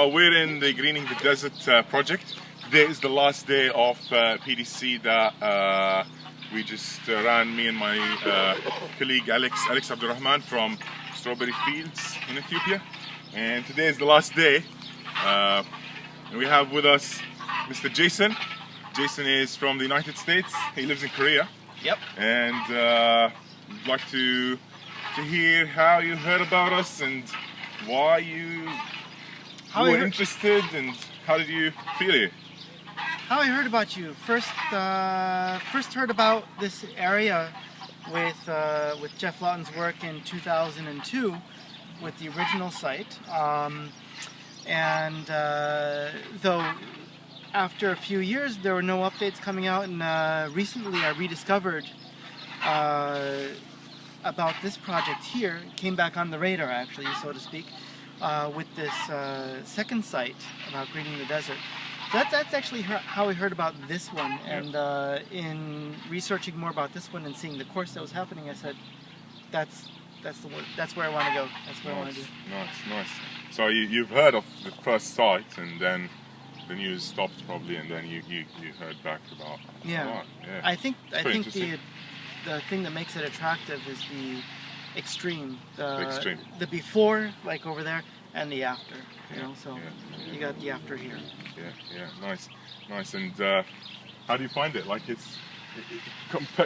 So we're in the Greening the Desert project. Today is the last day of PDC that we just ran, me and my colleague Alex Abdurrahman from Strawberry Fields in Ethiopia. And today is the last day. And we have with us Mr. Jason. Jason is from the United States. He lives in Korea. Yep. And we'd like to hear how you heard about us and why you were interested, and how did you feel it? How I heard about you? First heard about this area with Jeff Lawton's work in 2002 with the original site, and though after a few years there were no updates coming out, and recently I rediscovered about this project here. It came back on the radar, actually, so to speak, with this second site about greening the desert. So that's actually how I heard about this one, and in researching more about this one and seeing the course that was happening, I said, that's where I want to go. That's what I want to do. Nice. So you've heard of the first site, and then the news stopped probably, and then you heard back about. Yeah. I think the thing that makes it attractive is the extreme, the before, like over there, and the after. You know, so you got the after here. Yeah, nice. And how do you find it? Like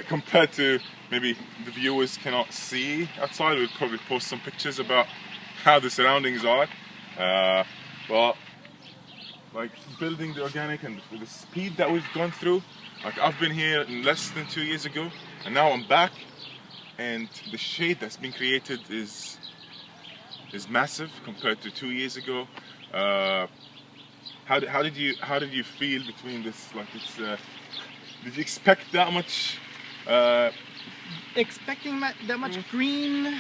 compared to maybe the viewers cannot see outside. We'll probably post some pictures about how the surroundings are. But like building the organic and the speed that we've gone through. Like I've been here less than 2 years ago, and now I'm back, and the shade that's been created is massive compared to 2 years ago. How did you feel between this? Like it's did you expect that much? Expecting that much green?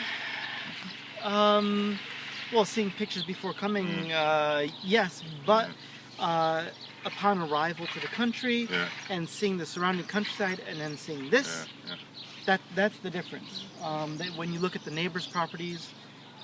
Well, seeing pictures before coming, yes, but upon arrival to the country and seeing the surrounding countryside and then seeing this, that's the difference. When you look at the neighbors' properties.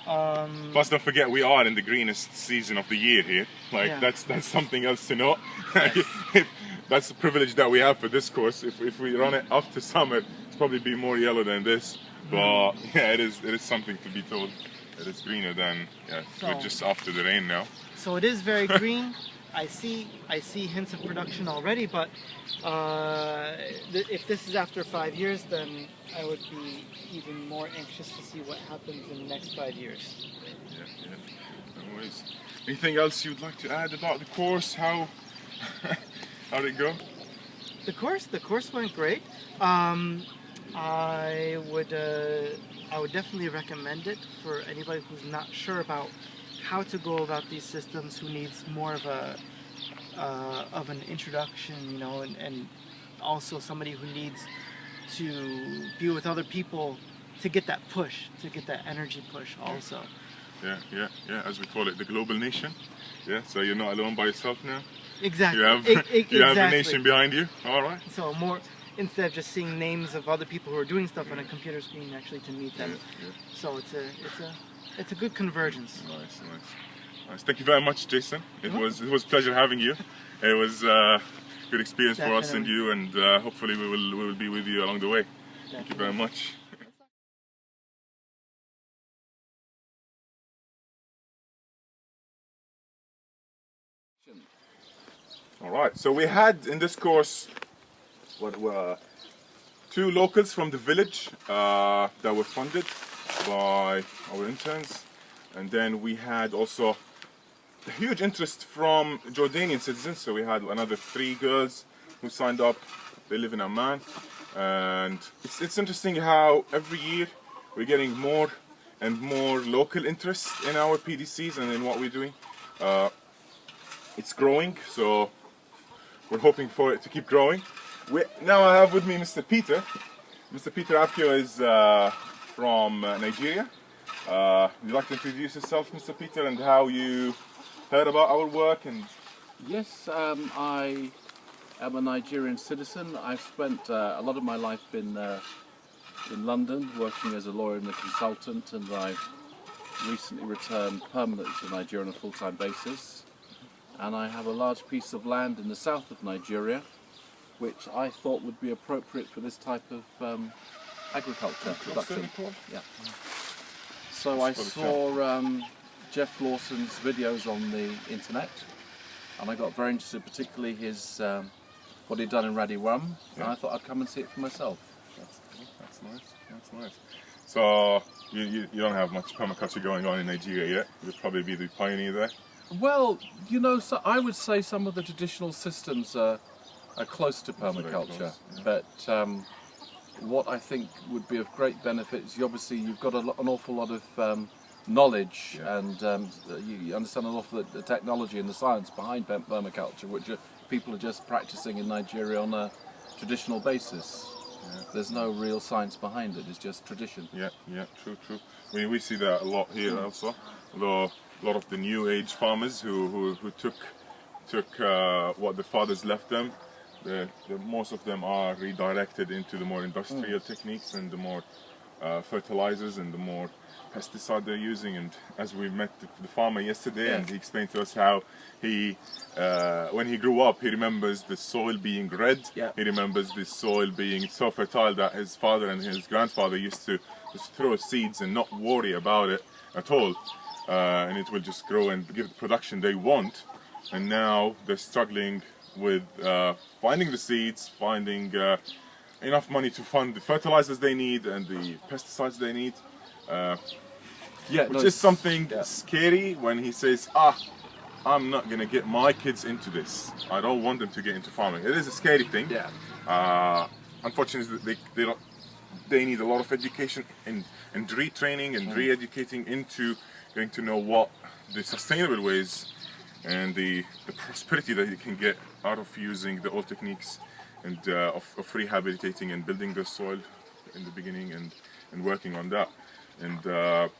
Plus, don't forget, we are in the greenest season of the year here. Like that's something else to note. Yes. That's the privilege that we have for this course. If we run it after summer, it's probably be more yellow than this. But yeah, it is something to be told. It is greener than we're just after the rain now. So it is very green. I see hints of production already, but if this is after 5 years, then I would be even more anxious to see what happens in the next 5 years. Yeah. No worries. Anything else you'd like to add about the course? How did it go? The course went great. I would definitely recommend it for anybody who's not sure about how to go about these systems, who needs more of an introduction, you know, and also somebody who needs to be with other people to get that push, to get that energy push also. Yeah, as we call it, the global nation. Yeah, so you're not alone by yourself now. Exactly. You have a nation behind you. All right. So more, instead of just seeing names of other people who are doing stuff on a computer screen, actually to meet them. So it's a good convergence. Nice. Thank you very much, Jason. It was a pleasure having you. It was a good experience for us and you, and hopefully we will be with you along the way. Thank you very much. All right. So we had in this course two locals from the village that were funded by our interns, and then we had also a huge interest from Jordanian citizens. So we had another 3 girls who signed up. They live in Amman, and it's interesting how every year we're getting more and more local interest in our PDCs and in what we're doing. It's growing, so we're hoping for it to keep growing. Now I have with me Mr. Peter. Mr. Peter Apio is from Nigeria. Would you like to introduce yourself, Mr. Peter, and how you heard about our work? And yes, I am a Nigerian citizen. I've spent a lot of my life in London working as a lawyer and a consultant, and I've recently returned permanently to Nigeria on a full-time basis. and I have a large piece of land in the south of Nigeria, which I thought would be appropriate for this type of agriculture production. Yeah. So I saw Jeff Lawson's videos on the internet, and I got very interested, particularly his what he'd done in Radiwam, and I thought I'd come and see it for myself. That's cool. That's nice. That's nice. So you don't have much permaculture going on in Nigeria yet. You'll probably be the pioneer there. Well, you know, so I would say some of the traditional systems are close to permaculture, but what I think would be of great benefit is you've got an awful lot of knowledge, and you understand an awful lot of the technology and the science behind permaculture, which people are just practicing in Nigeria on a traditional basis. There's no real science behind it, it's just tradition. Yeah, true. We see that a lot here also. Although a lot of the new age farmers who took what the fathers left them, most of them are redirected into the more industrial techniques and the more fertilizers and the more pesticide they're using. And as we met the farmer yesterday, and he explained to us how he, when he grew up, he remembers the soil being red. He remembers the soil being so fertile that his father and his grandfather used to just throw seeds and not worry about it at all, and it will just grow and give the production they want. And now they're struggling with finding the seeds, finding enough money to fund the fertilizers they need and the pesticides they need, which is something scary when he says, I'm not going to get my kids into this. I don't want them to get into farming. It is a scary thing. Unfortunately, they need a lot of education and retraining and re-educating into getting to know what the sustainable ways and the prosperity that you can get out of using the old techniques and of rehabilitating and building the soil in the beginning and working on that. And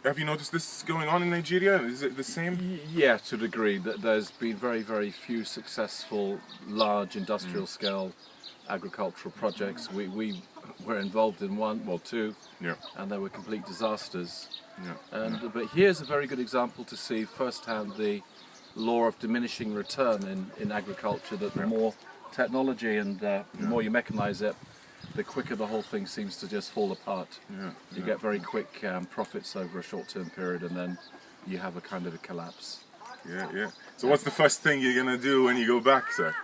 have you noticed this going on in Nigeria? Is it the same? Yeah, to a degree. There's been very, very few successful large industrial scale agricultural projects. We were involved in two, and they were complete disasters. But here's a very good example to see firsthand the law of diminishing return in agriculture, that the more technology and the more you mechanize it, the quicker the whole thing seems to just fall apart. You get very quick profits over a short-term period, and then you have a kind of a collapse. So what's the first thing you're going to do when you go back, sir?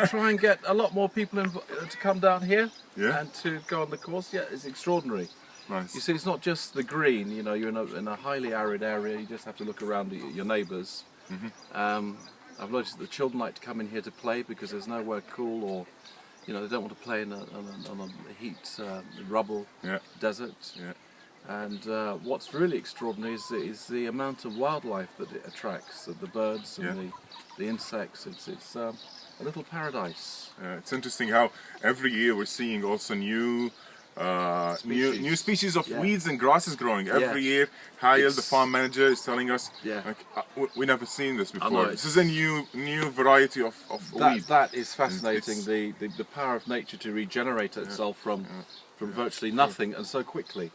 Try and get a lot more people to come down here and to go on the course. It's extraordinary. Nice. You see, it's not just the green. You know, you're in a highly arid area. You just have to look around at your neighbours. I've noticed that the children like to come in here to play because there's nowhere cool, or they don't want to play on a heat rubble desert. And what's really extraordinary is the amount of wildlife that it attracts, the birds and the insects. It's a little paradise. It's interesting how every year we're seeing also new species of weeds and grasses growing. Every year, Hayel, the farm manager, is telling us, we never seen this before. This is a new variety of weed. That is fascinating. The power of nature to regenerate itself from virtually nothing and so quickly.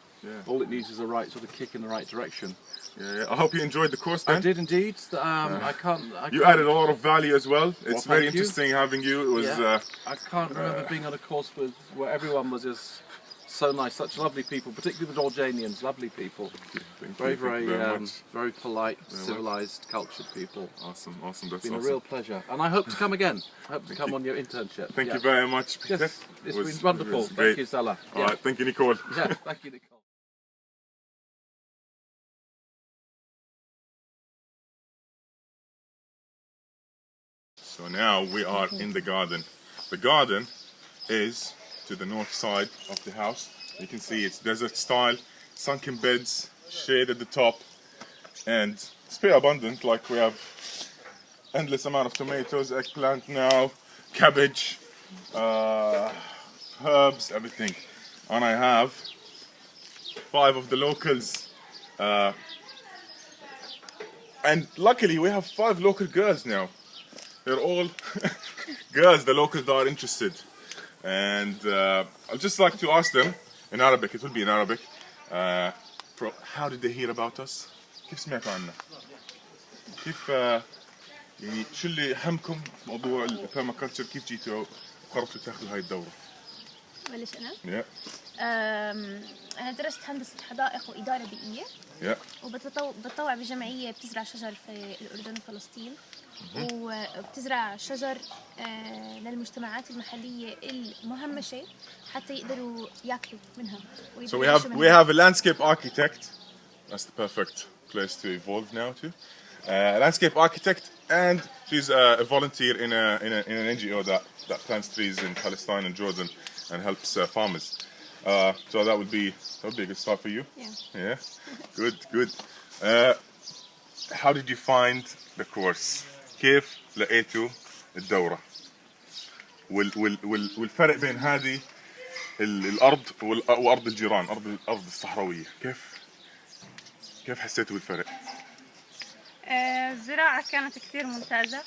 All it needs is a right sort of kick in the right direction. I hope you enjoyed the course then. I did indeed. You added a lot of value as well. It's very interesting having you. It was. I can't remember being on a course where everyone was just so nice, such lovely people, particularly the Jordanians, lovely people. Very polite, civilized, cultured people. Awesome. That's It's been a real pleasure, and I hope to come again. I hope to come on your internship. Thank you very much, Peter. Yes, it's been wonderful. Thank you, Salah. All right, thank you, Nicole. Thank you, Nicole. So now we are in the garden. The garden is to the north side of the house. You can see it's desert style, sunken beds, shade at the top, and it's pretty abundant. Like we have endless amount of tomatoes, eggplant now, cabbage, herbs, everything. And I have 5 of the locals. And luckily we have 5 local girls now. They're all girls, the locals that are interested. And I'd just like to ask them in Arabic, it will be in Arabic, how did they hear about us? كيف سمعتوا عنا؟ كيف يعني شو اللي همكم موضوع البيرماكلتشر؟ كيف جيتوا قررتوا تاخذوا هاي الدورة؟ بلش أنا؟ Yeah. أنا درست هندسة حدائق وإدارة بيئية. Yeah. وبتطوع بجمعية بتزرع شجر في الأردن وفلسطين. وبتزرع شجر للمجتمعات المحلية المهمشة حتى يقدروا ياكلوا منها. So we have a landscape architect. That's the perfect place to evolve now to. A landscape architect, and she's a volunteer in an NGO that plants trees in Palestine and Jordan and helps farmers. So that would be a good start for you. Yeah. Yeah. Good. How did you find the course? كيف لقيتوا الدورة؟ والفرق بين هذه الأرض وأرض الجيران، أرض الصحراوية، كيف حسيتوا بالفرق؟ الزراعة كانت كثير ممتازة،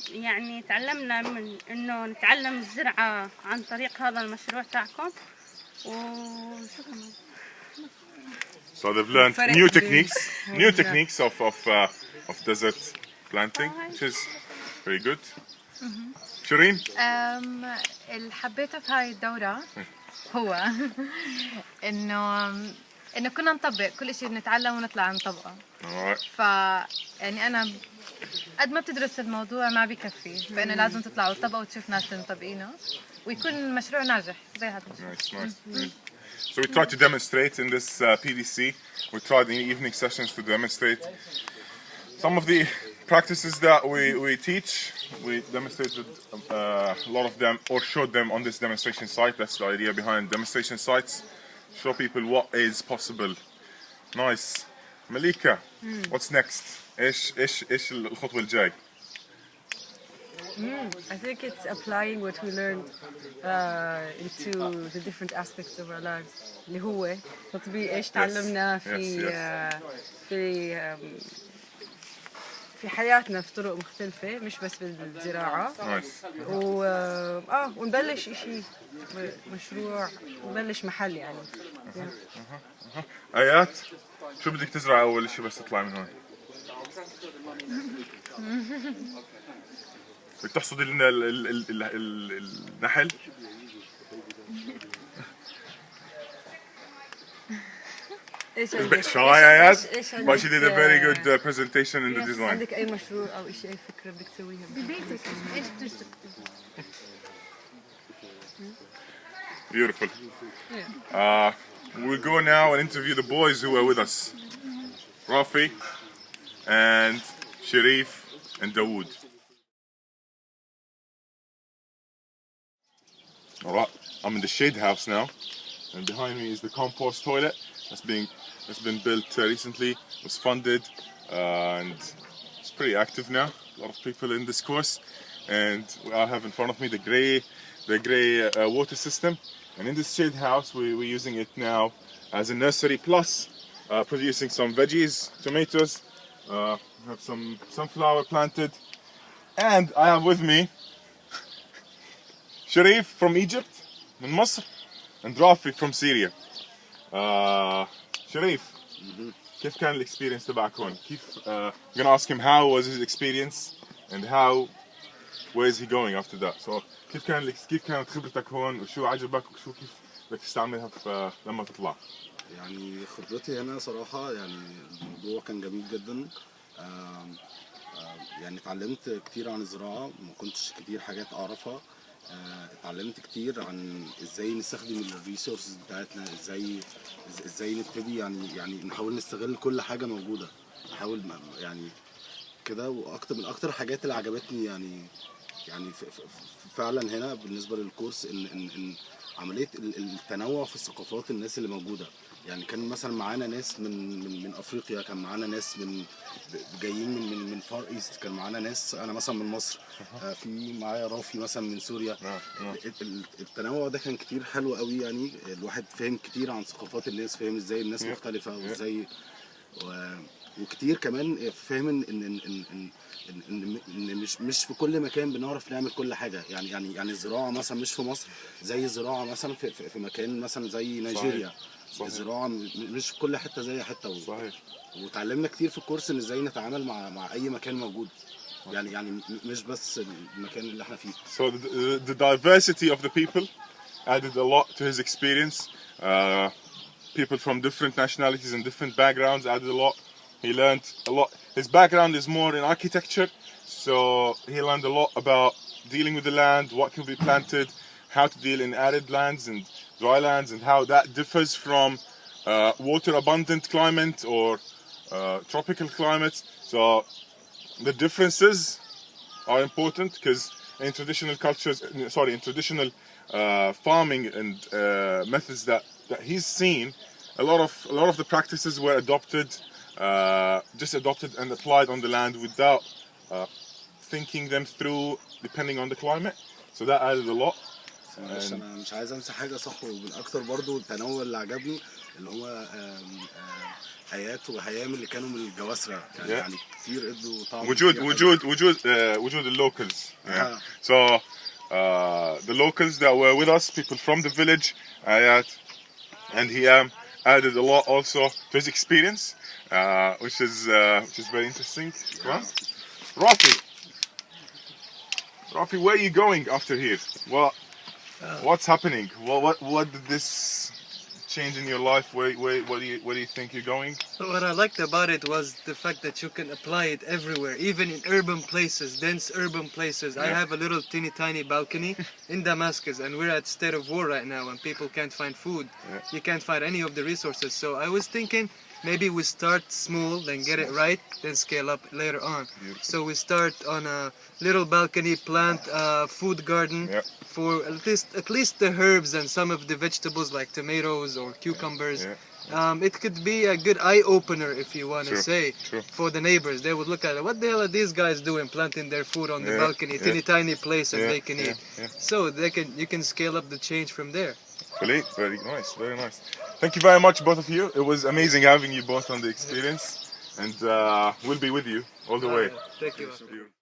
يعني تعلمنا من إنه نتعلم الزراعة عن طريق هذا المشروع تاعكم وشكرا. So they've learned new techniques of desert planting, which is very good. شيرين؟ اللي حبيته في هاي الدورة هو إنه كنا نطبق كل شيء، بنتعلم ونطلع نطبقه. يعني أنا قد ما بتدرس الموضوع ما بيكفي، فإنه لازم تطلع وتطبقه وتشوف ناس مطبقينه ويكون المشروع ناجح زي هذا المشروع. Nice. So we tried to demonstrate in this PDC. We tried in evening sessions to demonstrate some of the practices that we teach. We demonstrated a lot of them, or showed them on this demonstration site. That's the idea behind demonstration sites. Show people what is possible. Nice. Malika, what's next? إيش الخطوة الجاي؟ I think it's applying what we learned into the different aspects of our lives. اللي هو تطبيق إيش تعلمنا في حياتنا في طرق مختلفة، مش بس بالزراعة. ونبلش إشي مشروع ونبلش محل يعني. آيات، شو بدك تزرع أول شيء بس تطلع من هون؟ بدك تحصد النحل؟ It's a bit shy, Ayaz, but she did a very good presentation in the design. عندك أي مشروع أو إشي أي فكرة بدك تسويها ببيتك إيش بترسم؟ Beautiful. We'll go now and interview the boys who were with us. Rafi and Sharif and Dawood. Alright, I'm in the shade house now, and behind me is the compost toilet that's been built recently. It was funded and it's pretty active now. A lot of people in this course, and I have in front of me the grey water system. And in this shade house, we're using it now as a nursery plus producing some veggies, tomatoes. Have some sunflower planted, and I have with me Sharif from Egypt, من مصر, and Rafi from Syria. Sharif, كيف كان experience تبعك هون؟ كيف I'm gonna ask him how was his experience and where is he going after that. So كيف كانت خبرتك هون وشو عجبك وشو كيف بدك تستعملها لما تطلع؟ يعني خبرتي هنا صراحة يعني الموضوع كان جميل جدا. يعني اتعلمت كتير عن الزراعة، ما كنتش كتير حاجات أعرفها. اتعلمت كتير عن ازاي نستخدم الريسورسز بتاعتنا، ازاي نبتدي يعني نحاول نستغل كل حاجة موجودة، نحاول يعني كده. واكتر من اكتر الحاجات اللي عجبتني يعني فعلا هنا بالنسبة للكورس ان عملية التنوع في الثقافات الناس اللي موجودة. يعني كان مثلا معانا ناس من افريقيا، كان معانا ناس جايين من فار ايست، كان معانا ناس انا مثلا من مصر، في معايا رافي مثلا من سوريا. التنوع ده كان كتير حلو قوي، يعني الواحد فهم كتير عن ثقافات الناس، فهم ازاي الناس مختلفة وازاي وكتير كمان فهم ان مش في كل مكان بنعرف نعمل كل حاجه. يعني الزراعه مثلا مش في مصر زي الزراعه مثلا في مكان مثلا زي نيجيريا. الزراعه مش في كل حته زي حته. صحيح. وتعلمنا كتير في الكورس ان ازاي نتعامل مع اي مكان موجود، يعني مش بس المكان اللي احنا فيه. So the diversity of the people added a lot to his experience. People from different nationalities and different backgrounds added a lot. He learned a lot. His background is more in architecture, so he learned a lot about dealing with the land, what can be planted, how to deal in arid lands and dry lands, and how that differs from water abundant climate or tropical climates. So the differences are important because in traditional cultures, in traditional farming and methods that he's seen, a lot of the practices were adopted, just adopted and applied on the land without thinking them through, depending on the climate. So that added a lot. بس انا مش عايز امسح حاجه صح، وبالاكثر برضو التنوع اللي عجبني اللي هو حياه وهيام اللي كانوا من الجواسرة يعني كتير ادوا طعم. وجود اللوكلز. So the locals that were with us, people from the village, and he added a lot also to his experience, which is very interesting. Rafi, where are you going after here? What's happening? What did this change in your life? Where do you think you're going? What I liked about it was the fact that you can apply it everywhere, even in urban places, dense urban places. I have a little teeny tiny balcony in Damascus, and we're at state of war right now, and people can't find food. You can't find any of the resources. So I was thinking maybe we start small, then get it right, then scale up later on. So we start on a little balcony, plant a food garden for at least the herbs and some of the vegetables like tomatoes or cucumbers. It could be a good eye-opener, if you want to say, for the neighbors. They would look at it, what the hell are these guys doing, planting their food on the balcony, teeny tiny place and they can eat. So you can scale up the change from there. Very nice, very nice. Thank you very much, both of you. It was amazing having you both on the experience, and we'll be with you all the way. Thank you.